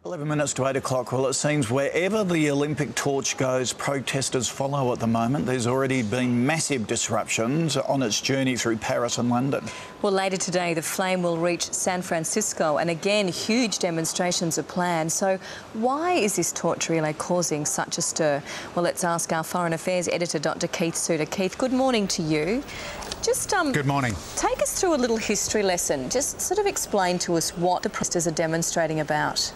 11 minutes to 8 o'clock. Well, it seems wherever the Olympic torch goes, protesters follow at the moment. There's already been massive disruptions on its journey through Paris and London. Well, later today, the flame will reach San Francisco, and again, huge demonstrations are planned. So why is this torch relay causing such a stir? Well, let's ask our Foreign Affairs editor, Dr. Keith Suter. Keith, good morning to you. Just good morning. Take us through a little history lesson. Just sort of explain to us what the protesters are demonstrating about.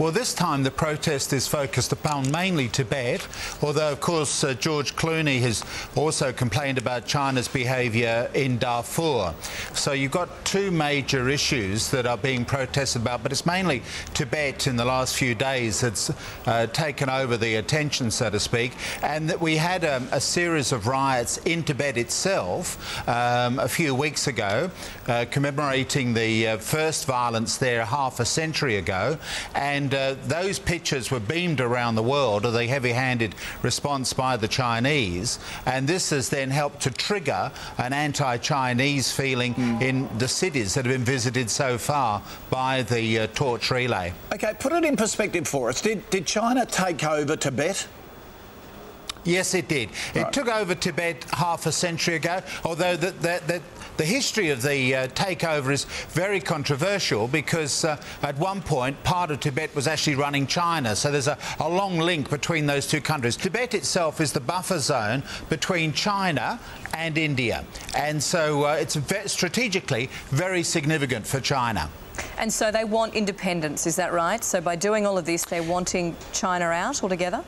Well, this time the protest is focused upon mainly Tibet, although, of course, George Clooney has also complained about China's behaviour in Darfur. So you've got two major issues that are being protested about, but it's mainly Tibet in the last few days that's taken over the attention, so to speak, and that we had a series of riots in Tibet itself a few weeks ago, commemorating the first violence there half a century ago. And those pictures were beamed around the world of the heavy-handed response by the Chinese, and this has then helped to trigger an anti-Chinese feeling in the cities that have been visited so far by the torch relay. OK, put it in perspective for us. Did China take over Tibet? Yes, it did. Right. It took over Tibet half a century ago, although the history of the takeover is very controversial because at one point part of Tibet was actually running China, so there's a long link between those two countries. Tibet itself is the buffer zone between China and India, and so it's strategically very significant for China. And so they want independence, is that right? So by doing all of this, they're wanting China out altogether?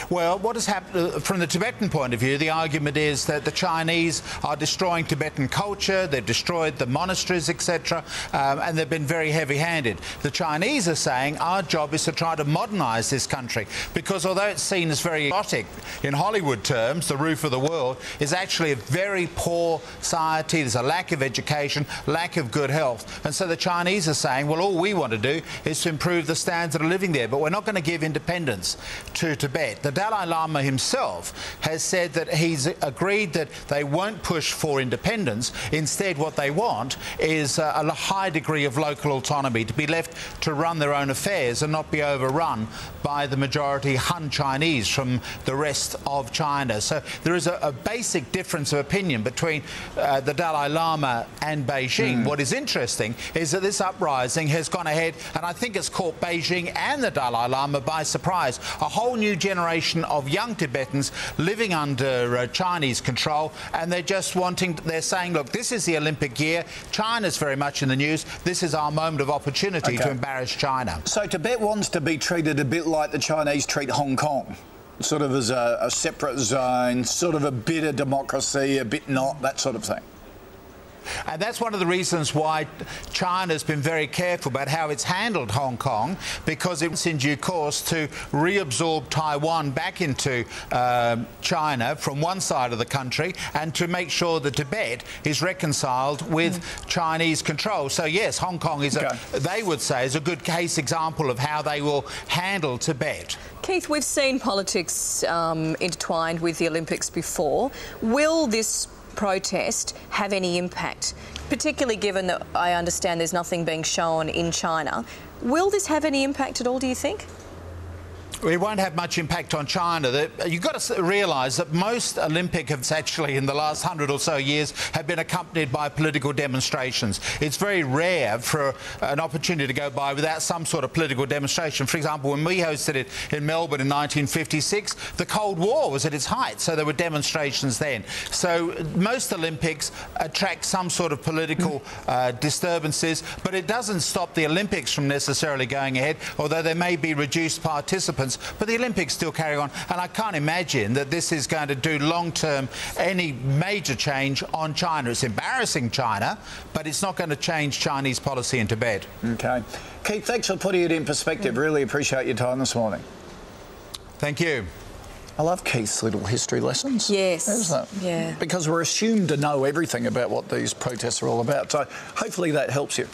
Well, what has happened from the Tibetan point of view, the argument is that the Chinese are destroying Tibetan culture, they've destroyed the monasteries, etc., and they've been very heavy-handed. The Chinese are saying our job is to try to modernise this country, because although it's seen as very exotic in Hollywood terms, the roof of the world, is actually a very poor society. There's a lack of education, lack of good health, and so the Chinese are saying, well, all we want to do is to improve the standard of living there, but we're not going to give independence to Tibet. The Dalai Lama himself has said that he's agreed that they won't push for independence. Instead, what they want is a high degree of local autonomy, to be left to run their own affairs and not be overrun by the majority Han Chinese from the rest of China. So there is a basic difference of opinion between the Dalai Lama and Beijing. What is interesting is that this uprising has gone ahead, and I think it's caught Beijing and the Dalai Lama by surprise. A whole new generation of young Tibetans living under Chinese control, and they're saying, look, this is the Olympic year, China's very much in the news, this is our moment of opportunity to embarrass China. So Tibet wants to be treated a bit like the Chinese treat Hong Kong, sort of as a separate zone, sort of a bit of democracy, a bit not, that sort of thing. And that's one of the reasons why China's been very careful about how it's handled Hong Kong, because it's in due course to reabsorb Taiwan back into China from one side of the country, and to make sure that Tibet is reconciled with Chinese control. So yes, Hong Kong is, they would say, is a good case example of how they will handle Tibet. Keith, we've seen politics intertwined with the Olympics before. Will this protest have any impact, particularly given that I understand there's nothing being shown in China? Will this have any impact at all, do you think? It won't have much impact on China. You've got to realise that most Olympic events actually in the last 100 or so years have been accompanied by political demonstrations. It's very rare for an opportunity to go by without some sort of political demonstration. For example, when we hosted it in Melbourne in 1956, the Cold War was at its height, so there were demonstrations then. So most Olympics attract some sort of political disturbances, but it doesn't stop the Olympics from necessarily going ahead, although there may be reduced participants. But the Olympics still carry on, and I can't imagine that this is going to do long-term any major change on China. It's embarrassing China, but it's not going to change Chinese policy in Tibet. OK. Keith, thanks for putting it in perspective. Really appreciate your time this morning. Thank you. I love Keith's little history lessons. Yes. Isn't it? Yeah. Because we're assumed to know everything about what these protests are all about. So hopefully that helps you.